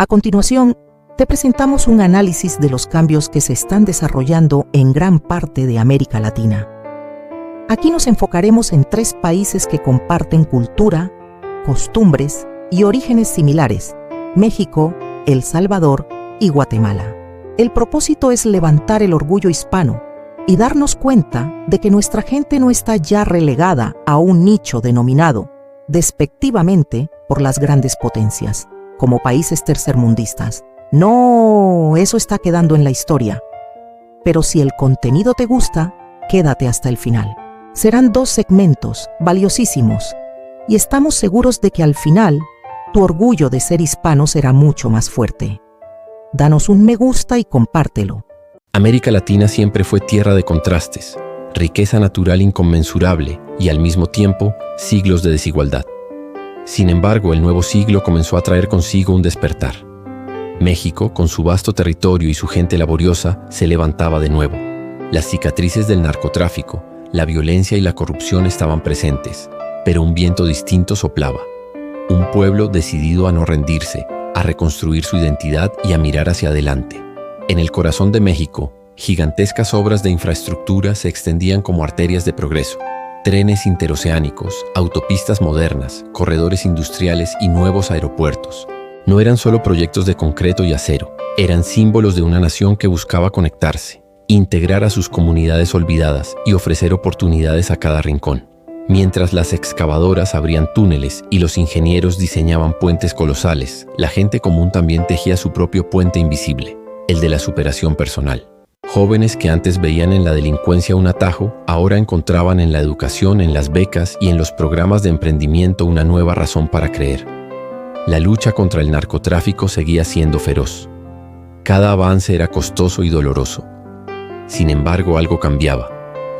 A continuación, te presentamos un análisis de los cambios que se están desarrollando en gran parte de América Latina. Aquí nos enfocaremos en 3 países que comparten cultura, costumbres y orígenes similares: México, El Salvador y Guatemala. El propósito es levantar el orgullo hispano y darnos cuenta de que nuestra gente no está ya relegada a un nicho denominado, despectivamente, por las grandes potencias, como países tercermundistas. No, eso está quedando en la historia. Pero si el contenido te gusta, quédate hasta el final. Serán 2 segmentos valiosísimos y estamos seguros de que al final tu orgullo de ser hispano será mucho más fuerte. Danos un me gusta y compártelo. América Latina siempre fue tierra de contrastes, riqueza natural inconmensurable y al mismo tiempo siglos de desigualdad. Sin embargo, el nuevo siglo comenzó a traer consigo un despertar. México, con su vasto territorio y su gente laboriosa, se levantaba de nuevo. Las cicatrices del narcotráfico, la violencia y la corrupción estaban presentes, pero un viento distinto soplaba. Un pueblo decidido a no rendirse, a reconstruir su identidad y a mirar hacia adelante. En el corazón de México, gigantescas obras de infraestructura se extendían como arterias de progreso. Trenes interoceánicos, autopistas modernas, corredores industriales y nuevos aeropuertos. No eran solo proyectos de concreto y acero, eran símbolos de una nación que buscaba conectarse, integrar a sus comunidades olvidadas y ofrecer oportunidades a cada rincón. Mientras las excavadoras abrían túneles y los ingenieros diseñaban puentes colosales, la gente común también tejía su propio puente invisible, el de la superación personal. Jóvenes que antes veían en la delincuencia un atajo, ahora encontraban en la educación, en las becas y en los programas de emprendimiento una nueva razón para creer. La lucha contra el narcotráfico seguía siendo feroz. Cada avance era costoso y doloroso. Sin embargo, algo cambiaba.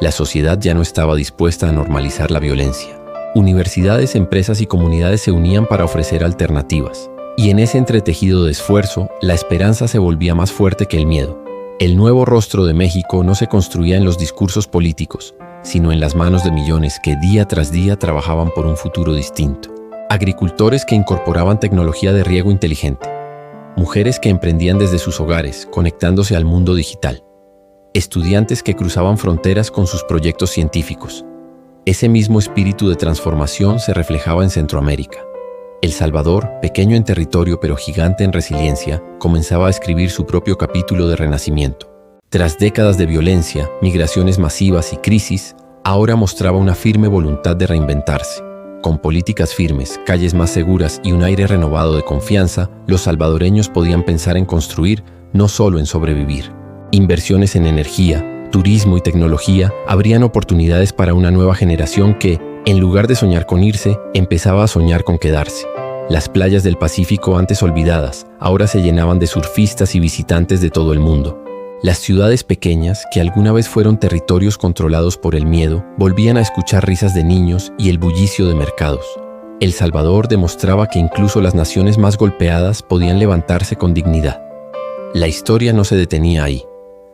La sociedad ya no estaba dispuesta a normalizar la violencia. Universidades, empresas y comunidades se unían para ofrecer alternativas. Y en ese entretejido de esfuerzo, la esperanza se volvía más fuerte que el miedo. El nuevo rostro de México no se construía en los discursos políticos, sino en las manos de millones que día tras día trabajaban por un futuro distinto. Agricultores que incorporaban tecnología de riego inteligente. Mujeres que emprendían desde sus hogares, conectándose al mundo digital. Estudiantes que cruzaban fronteras con sus proyectos científicos. Ese mismo espíritu de transformación se reflejaba en Centroamérica. El Salvador, pequeño en territorio pero gigante en resiliencia, comenzaba a escribir su propio capítulo de renacimiento. Tras décadas de violencia, migraciones masivas y crisis, ahora mostraba una firme voluntad de reinventarse. Con políticas firmes, calles más seguras y un aire renovado de confianza, los salvadoreños podían pensar en construir, no solo en sobrevivir. Inversiones en energía, turismo y tecnología abrían oportunidades para una nueva generación que, en lugar de soñar con irse, empezaba a soñar con quedarse. Las playas del Pacífico, antes olvidadas, ahora se llenaban de surfistas y visitantes de todo el mundo. Las ciudades pequeñas, que alguna vez fueron territorios controlados por el miedo, volvían a escuchar risas de niños y el bullicio de mercados. El Salvador demostraba que incluso las naciones más golpeadas podían levantarse con dignidad. La historia no se detenía ahí.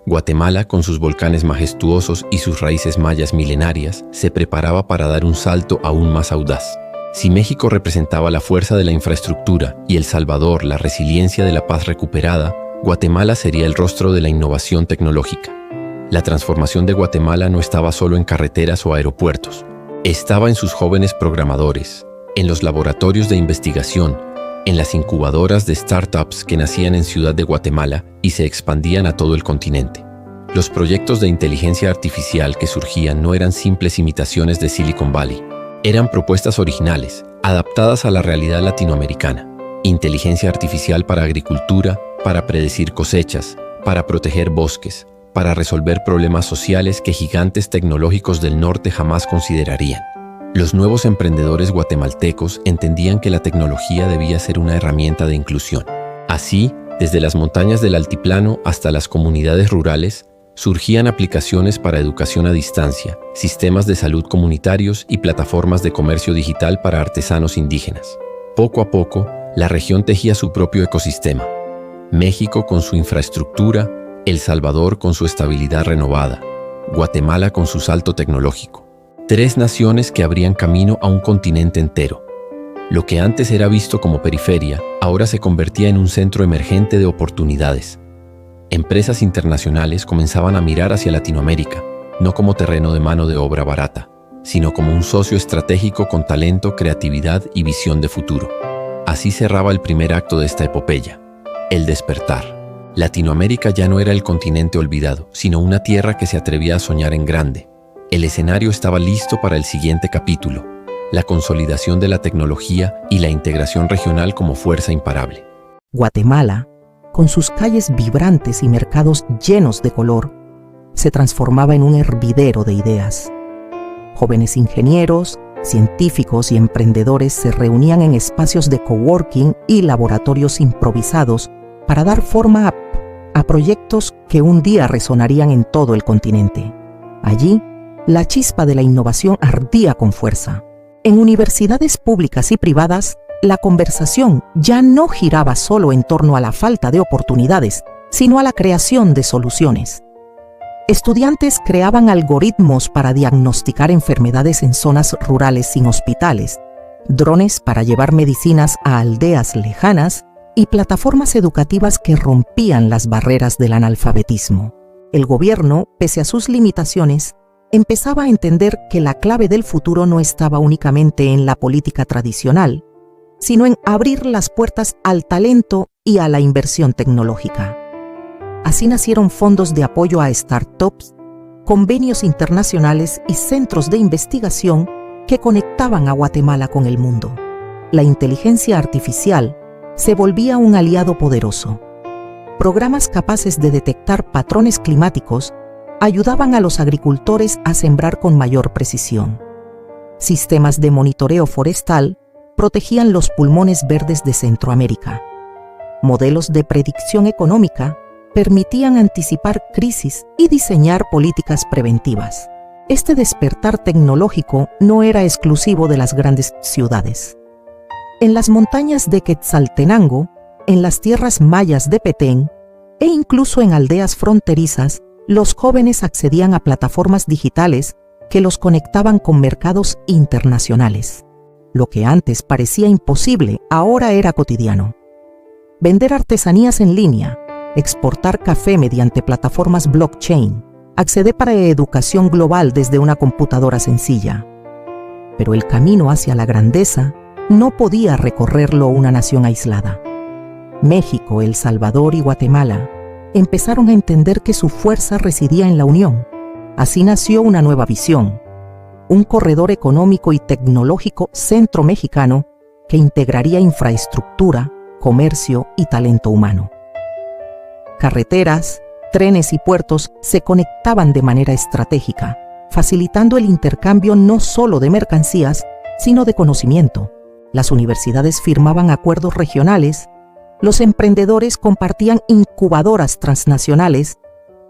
Guatemala, con sus volcanes majestuosos y sus raíces mayas milenarias, se preparaba para dar un salto aún más audaz. Si México representaba la fuerza de la infraestructura y El Salvador la resiliencia de la paz recuperada, Guatemala sería el rostro de la innovación tecnológica. La transformación de Guatemala no estaba solo en carreteras o aeropuertos. Estaba en sus jóvenes programadores, en los laboratorios de investigación, en las incubadoras de startups que nacían en Ciudad de Guatemala y se expandían a todo el continente. Los proyectos de inteligencia artificial que surgían no eran simples imitaciones de Silicon Valley. Eran propuestas originales, adaptadas a la realidad latinoamericana. Inteligencia artificial para agricultura, para predecir cosechas, para proteger bosques, para resolver problemas sociales que gigantes tecnológicos del norte jamás considerarían. Los nuevos emprendedores guatemaltecos entendían que la tecnología debía ser una herramienta de inclusión. Así, desde las montañas del altiplano hasta las comunidades rurales, surgían aplicaciones para educación a distancia, sistemas de salud comunitarios y plataformas de comercio digital para artesanos indígenas. Poco a poco, la región tejía su propio ecosistema. México con su infraestructura, El Salvador con su estabilidad renovada, Guatemala con su salto tecnológico. 3 naciones que abrían camino a un continente entero. Lo que antes era visto como periferia, ahora se convertía en un centro emergente de oportunidades. Empresas internacionales comenzaban a mirar hacia Latinoamérica, no como terreno de mano de obra barata, sino como un socio estratégico con talento, creatividad y visión de futuro. Así cerraba el primer acto de esta epopeya, el despertar. Latinoamérica ya no era el continente olvidado, sino una tierra que se atrevía a soñar en grande. El escenario estaba listo para el siguiente capítulo, la consolidación de la tecnología y la integración regional como fuerza imparable. Guatemala, con sus calles vibrantes y mercados llenos de color, se transformaba en un hervidero de ideas. Jóvenes ingenieros, científicos y emprendedores se reunían en espacios de coworking y laboratorios improvisados para dar forma a proyectos que un día resonarían en todo el continente. Allí, la chispa de la innovación ardía con fuerza. En universidades públicas y privadas, la conversación ya no giraba solo en torno a la falta de oportunidades, sino a la creación de soluciones. Estudiantes creaban algoritmos para diagnosticar enfermedades en zonas rurales sin hospitales, drones para llevar medicinas a aldeas lejanas y plataformas educativas que rompían las barreras del analfabetismo. El gobierno, pese a sus limitaciones, empezaba a entender que la clave del futuro no estaba únicamente en la política tradicional, sino en abrir las puertas al talento y a la inversión tecnológica. Así nacieron fondos de apoyo a startups, convenios internacionales y centros de investigación que conectaban a Guatemala con el mundo. La inteligencia artificial se volvía un aliado poderoso. Programas capaces de detectar patrones climáticos ayudaban a los agricultores a sembrar con mayor precisión. Sistemas de monitoreo forestal protegían los pulmones verdes de Centroamérica. Modelos de predicción económica permitían anticipar crisis y diseñar políticas preventivas. Este despertar tecnológico no era exclusivo de las grandes ciudades. En las montañas de Quetzaltenango, en las tierras mayas de Petén e incluso en aldeas fronterizas, los jóvenes accedían a plataformas digitales que los conectaban con mercados internacionales. Lo que antes parecía imposible, ahora era cotidiano. Vender artesanías en línea, exportar café mediante plataformas blockchain, acceder para educación global desde una computadora sencilla. Pero el camino hacia la grandeza no podía recorrerlo una nación aislada. México, El Salvador y Guatemala empezaron a entender que su fuerza residía en la unión. Así nació una nueva visión, un corredor económico y tecnológico centro-mexicano que integraría infraestructura, comercio y talento humano. Carreteras, trenes y puertos se conectaban de manera estratégica, facilitando el intercambio no solo de mercancías, sino de conocimiento. Las universidades firmaban acuerdos regionales, los emprendedores compartían incubadoras transnacionales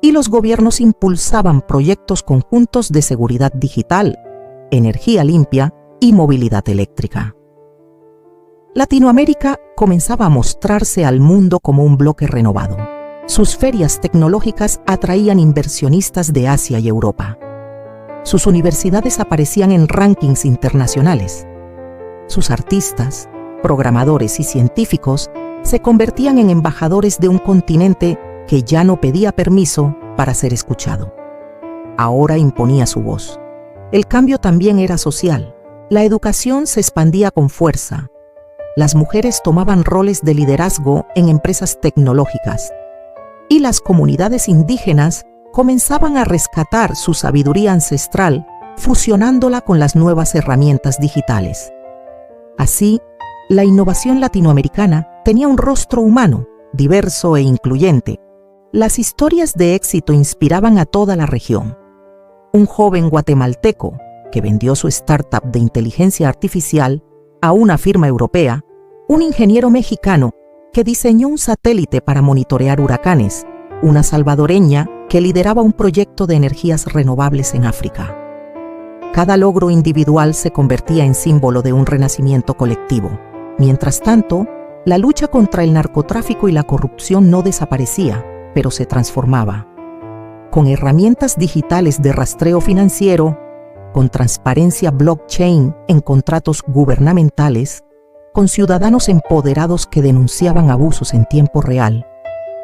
y los gobiernos impulsaban proyectos conjuntos de seguridad digital, energía limpia y movilidad eléctrica. Latinoamérica comenzaba a mostrarse al mundo como un bloque renovado. Sus ferias tecnológicas atraían inversionistas de Asia y Europa. Sus universidades aparecían en rankings internacionales. Sus artistas, programadores y científicos se convertían en embajadores de un continente que ya no pedía permiso para ser escuchado. Ahora imponía su voz. El cambio también era social. La educación se expandía con fuerza. Las mujeres tomaban roles de liderazgo en empresas tecnológicas y las comunidades indígenas comenzaban a rescatar su sabiduría ancestral, fusionándola con las nuevas herramientas digitales. Así, la innovación latinoamericana tenía un rostro humano, diverso e incluyente. Las historias de éxito inspiraban a toda la región. Un joven guatemalteco que vendió su startup de inteligencia artificial a una firma europea, un ingeniero mexicano que diseñó un satélite para monitorear huracanes, una salvadoreña que lideraba un proyecto de energías renovables en África. Cada logro individual se convertía en símbolo de un renacimiento colectivo. Mientras tanto, la lucha contra el narcotráfico y la corrupción no desaparecía, pero se transformaba. Con herramientas digitales de rastreo financiero, con transparencia blockchain en contratos gubernamentales con ciudadanos empoderados que denunciaban abusos en tiempo real,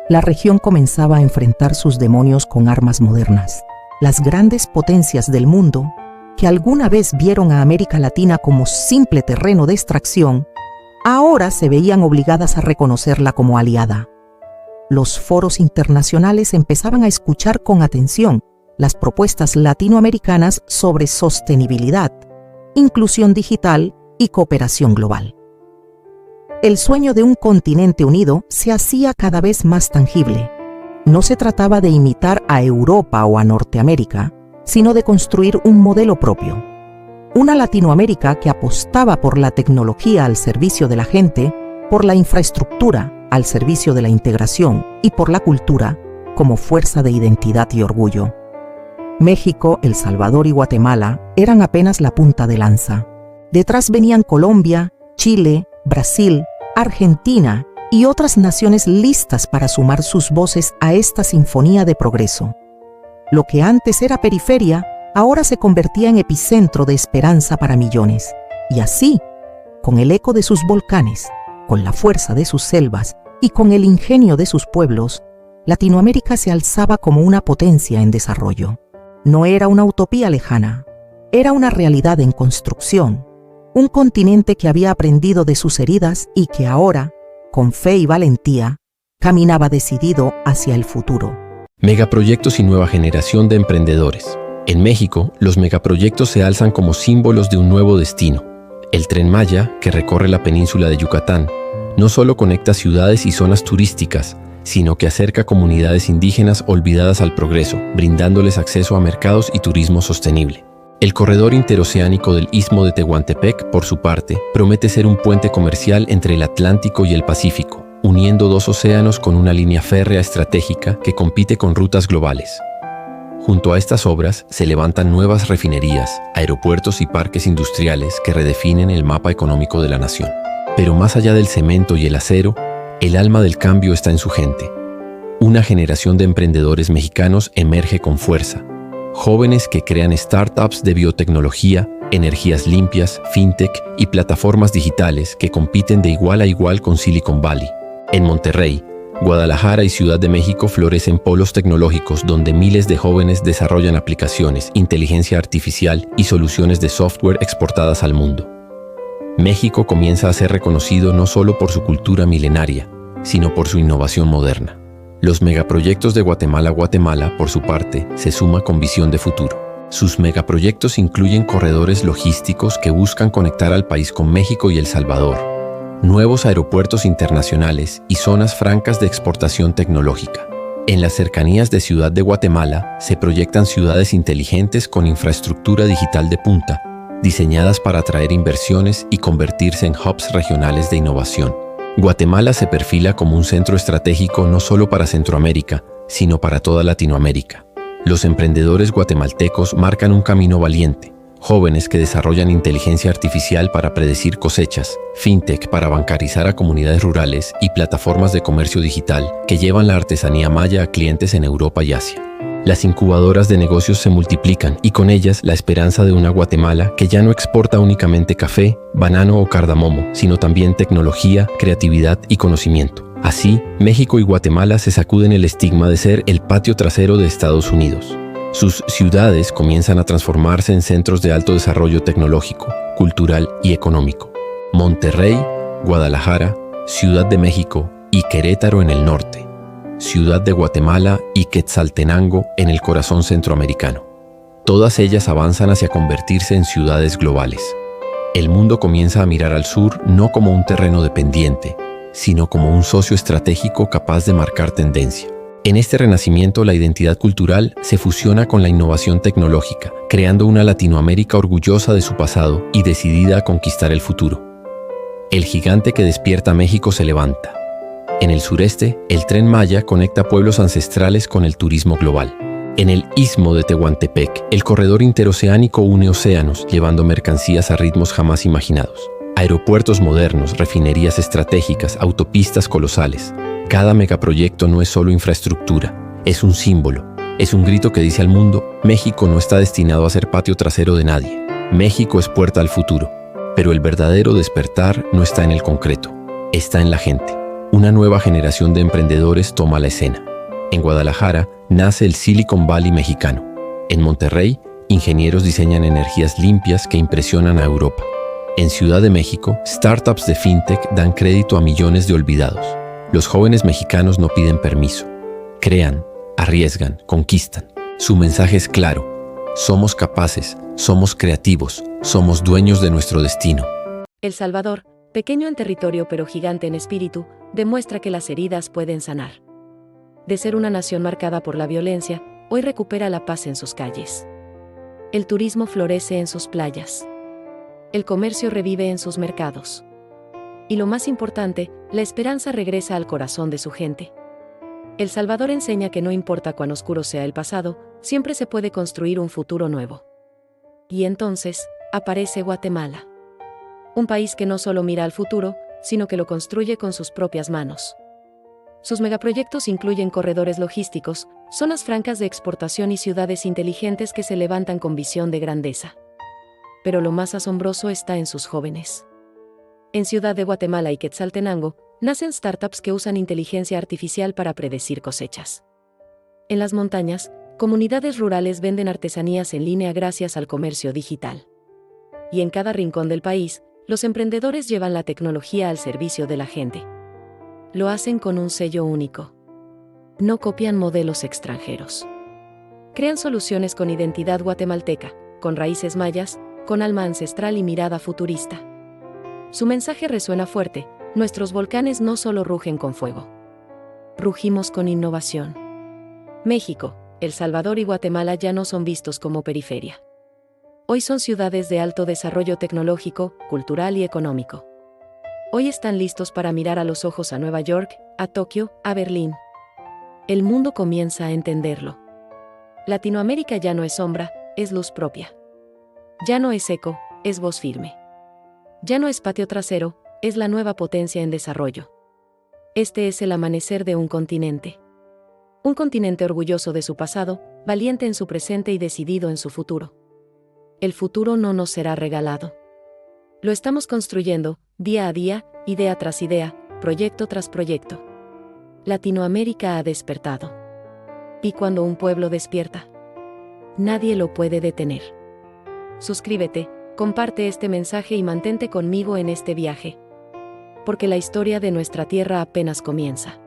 la región comenzaba a enfrentar sus demonios con armas modernas. Las grandes potencias del mundo, que alguna vez vieron a América Latina como simple terreno de extracción, ahora se veían obligadas a reconocerla como aliada. Los foros internacionales empezaban a escuchar con atención las propuestas latinoamericanas sobre sostenibilidad, inclusión digital y cooperación global. El sueño de un continente unido se hacía cada vez más tangible. No se trataba de imitar a Europa o a Norteamérica, sino de construir un modelo propio. Una Latinoamérica que apostaba por la tecnología al servicio de la gente, por la infraestructura al servicio de la integración y por la cultura como fuerza de identidad y orgullo. México, El Salvador y Guatemala eran apenas la punta de lanza. Detrás venían Colombia, Chile, Brasil, Argentina y otras naciones listas para sumar sus voces a esta sinfonía de progreso. Lo que antes era periferia, ahora se convertía en epicentro de esperanza para millones. Y así, con el eco de sus volcanes, con la fuerza de sus selvas y con el ingenio de sus pueblos, Latinoamérica se alzaba como una potencia en desarrollo. No era una utopía lejana, era una realidad en construcción. Un continente que había aprendido de sus heridas y que ahora, con fe y valentía, caminaba decidido hacia el futuro. Megaproyectos y nueva generación de emprendedores. En México, los megaproyectos se alzan como símbolos de un nuevo destino. El Tren Maya, que recorre la península de Yucatán, no solo conecta ciudades y zonas turísticas, sino que acerca comunidades indígenas olvidadas al progreso, brindándoles acceso a mercados y turismo sostenible. El corredor interoceánico del Istmo de Tehuantepec, por su parte, promete ser un puente comercial entre el Atlántico y el Pacífico, uniendo dos océanos con una línea férrea estratégica que compite con rutas globales. Junto a estas obras se levantan nuevas refinerías, aeropuertos y parques industriales que redefinen el mapa económico de la nación. Pero más allá del cemento y el acero, el alma del cambio está en su gente. Una generación de emprendedores mexicanos emerge con fuerza. Jóvenes que crean startups de biotecnología, energías limpias, fintech y plataformas digitales que compiten de igual a igual con Silicon Valley. En Monterrey, Guadalajara y Ciudad de México florecen polos tecnológicos donde miles de jóvenes desarrollan aplicaciones, inteligencia artificial y soluciones de software exportadas al mundo. México comienza a ser reconocido no solo por su cultura milenaria, sino por su innovación moderna. Los megaproyectos de Guatemala, por su parte, se suma con visión de futuro. Sus megaproyectos incluyen corredores logísticos que buscan conectar al país con México y El Salvador, nuevos aeropuertos internacionales y zonas francas de exportación tecnológica. En las cercanías de Ciudad de Guatemala se proyectan ciudades inteligentes con infraestructura digital de punta, diseñadas para atraer inversiones y convertirse en hubs regionales de innovación. Guatemala se perfila como un centro estratégico no solo para Centroamérica, sino para toda Latinoamérica. Los emprendedores guatemaltecos marcan un camino valiente, jóvenes que desarrollan inteligencia artificial para predecir cosechas, fintech para bancarizar a comunidades rurales y plataformas de comercio digital que llevan la artesanía maya a clientes en Europa y Asia. Las incubadoras de negocios se multiplican y con ellas la esperanza de una Guatemala que ya no exporta únicamente café, banano o cardamomo, sino también tecnología, creatividad y conocimiento. Así, México y Guatemala se sacuden el estigma de ser el patio trasero de Estados Unidos. Sus ciudades comienzan a transformarse en centros de alto desarrollo tecnológico, cultural y económico. Monterrey, Guadalajara, Ciudad de México y Querétaro en el norte. Ciudad de Guatemala y Quetzaltenango en el corazón centroamericano. Todas ellas avanzan hacia convertirse en ciudades globales. El mundo comienza a mirar al sur no como un terreno dependiente, sino como un socio estratégico capaz de marcar tendencia. En este renacimiento, la identidad cultural se fusiona con la innovación tecnológica, creando una Latinoamérica orgullosa de su pasado y decidida a conquistar el futuro. El gigante que despierta a México se levanta. En el sureste, el Tren Maya conecta pueblos ancestrales con el turismo global. En el Istmo de Tehuantepec, el corredor interoceánico une océanos, llevando mercancías a ritmos jamás imaginados. Aeropuertos modernos, refinerías estratégicas, autopistas colosales. Cada megaproyecto no es solo infraestructura, es un símbolo. Es un grito que dice al mundo: México no está destinado a ser patio trasero de nadie. México es puerta al futuro. Pero el verdadero despertar no está en el concreto, está en la gente. Una nueva generación de emprendedores toma la escena. En Guadalajara nace el Silicon Valley mexicano. En Monterrey, ingenieros diseñan energías limpias que impresionan a Europa. En Ciudad de México, startups de fintech dan crédito a millones de olvidados. Los jóvenes mexicanos no piden permiso. Crean, arriesgan, conquistan. Su mensaje es claro. Somos capaces, somos creativos, somos dueños de nuestro destino. El Salvador, pequeño en territorio pero gigante en espíritu, demuestra que las heridas pueden sanar. De ser una nación marcada por la violencia, hoy recupera la paz en sus calles. El turismo florece en sus playas. El comercio revive en sus mercados. Y lo más importante, la esperanza regresa al corazón de su gente. El Salvador enseña que no importa cuán oscuro sea el pasado, siempre se puede construir un futuro nuevo. Y entonces, aparece Guatemala. Un país que no solo mira al futuro, sino que lo construye con sus propias manos. Sus megaproyectos incluyen corredores logísticos, zonas francas de exportación y ciudades inteligentes que se levantan con visión de grandeza. Pero lo más asombroso está en sus jóvenes. En Ciudad de Guatemala y Quetzaltenango, nacen startups que usan inteligencia artificial para predecir cosechas. En las montañas, comunidades rurales venden artesanías en línea gracias al comercio digital. Y en cada rincón del país, los emprendedores llevan la tecnología al servicio de la gente. Lo hacen con un sello único. No copian modelos extranjeros. Crean soluciones con identidad guatemalteca, con raíces mayas, con alma ancestral y mirada futurista. Su mensaje resuena fuerte: nuestros volcanes no solo rugen con fuego. Rugimos con innovación. México, El Salvador y Guatemala ya no son vistos como periferia. Hoy son ciudades de alto desarrollo tecnológico, cultural y económico. Hoy están listos para mirar a los ojos a Nueva York, a Tokio, a Berlín. El mundo comienza a entenderlo. Latinoamérica ya no es sombra, es luz propia. Ya no es eco, es voz firme. Ya no es patio trasero, es la nueva potencia en desarrollo. Este es el amanecer de un continente. Un continente orgulloso de su pasado, valiente en su presente y decidido en su futuro. El futuro no nos será regalado. Lo estamos construyendo, día a día, idea tras idea, proyecto tras proyecto. Latinoamérica ha despertado. Y cuando un pueblo despierta, nadie lo puede detener. Suscríbete, comparte este mensaje y mantente conmigo en este viaje. Porque la historia de nuestra tierra apenas comienza.